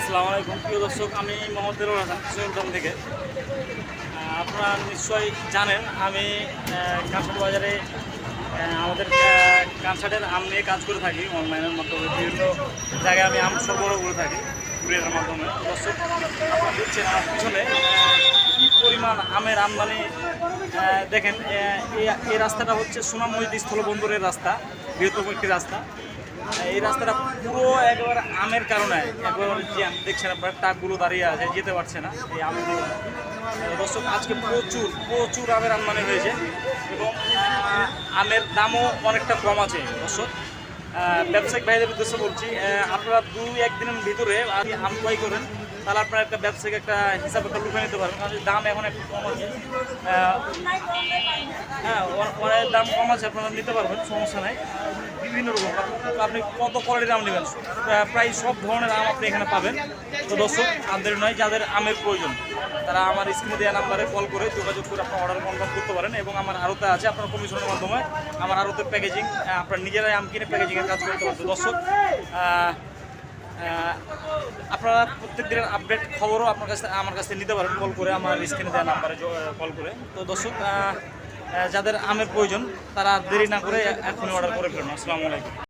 আসসালামু আলাইকুম প্রিয় দর্শক, আমি মোহাম্মদ দেলোয়ার হাসান কিশোরগঞ্জ থেকে। আপনারা নিশ্চয়ই জানেন আমি কানসাট বাজারে আমাদের কানসাটের আম নিয়ে কাজ করে থাকি। অনলাইনের মাধ্যমে বিভিন্ন জায়গায় আমি আম সরবরাহ করে থাকি কুরিয়ারের মাধ্যমে। দর্শক, আপনারা দেখছেন আমার পিছনে কী পরিমাণ আমের আমদানি। দেখেন, এই রাস্তাটা হচ্ছে সোনামুহিদি স্থলবন্দরের রাস্তা, বৃহত্তম একটি রাস্তা। এই রাস্তাটা পুরো একবার আমের কারণে একবার জ্যাম। দেখছেন আপনার ট্রাকগুলো দাঁড়িয়ে আছে, যেতে পারছে না এই আমগুলো। দর্শক, আজকে প্রচুর আমের আমদানি হয়েছে এবং আমের দামও অনেকটা কম আছে। দর্শক, ব্যবসায়িক ভাইদের উদ্দেশ্যে বলছি, আপনারা 2-1 দিনের ভিতরে আম ক্রয় করেন, তাহলে আপনার একটা ব্যবসায়িক একটা হিসাব একটা লুফে নিতে পারবেন। কারণ দাম এখন একটু কম আছে। হ্যাঁ, অনেক দাম কম আছে, আপনারা নিতে পারবেন, সমস্যা নাই। বিভিন্ন রকম আপনি কত কোয়ালিটির আম নেবেন, প্রায় সব ধরনের আম আপনি এখানে পাবেন। তো দর্শক, আমাদের নয়, যাদের আমের প্রয়োজন তারা আমার স্ক্রিনে দেওয়া নাম্বারে কল করে যোগাযোগ করে আপনার অর্ডার কনফার্ম করতে পারেন। এবং আমার আড়তে আছে, আপনার কমিশনের মাধ্যমে আমার আড়তের প্যাকেজিং আপনার নিজেরাই আম কিনে প্যাকেজিংয়ের কাজ করতে পারবেন। দর্শক, আপনারা প্রত্যেক দিনের আপডেট খবরও আমার কাছ থেকে নিতে পারেন কল করে, আমার স্ক্রিনে দেওয়া নাম্বারে কল করে। তো দর্শক, যাদের আমের প্রয়োজন তারা দেরি না করে এখনই অর্ডার করে ফেলুন। আসসালামু আলাইকুম।